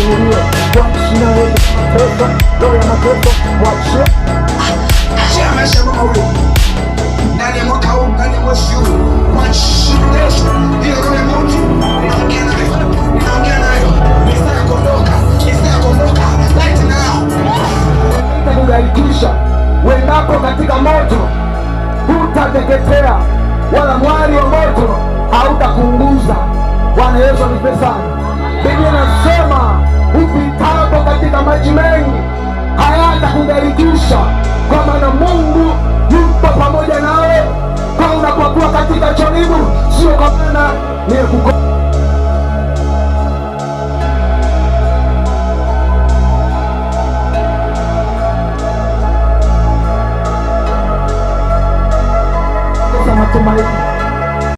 avumilie kwa jina la Yesu. Mateso, roho ya mateso mwachie. Achia maisha mama huyo ndani ya mwaka huu, ndani ya mwezi huu, kwa jina la Yesu. Hiyo roho ya mauti ninaongea nayo, nisitaka kuondoka right now. Kugarikisha wendapo katika moto hutateketea, wala mwali wa moto hautakuunguza. Bwana Yesu asifiwe sana. Biblia inasema upitapo katika maji mengi hayatakugarikisha, kwa maana Mungu yupo pamoja nawe. Kwa unapokuwa katika jaribu, sio kwa maana ni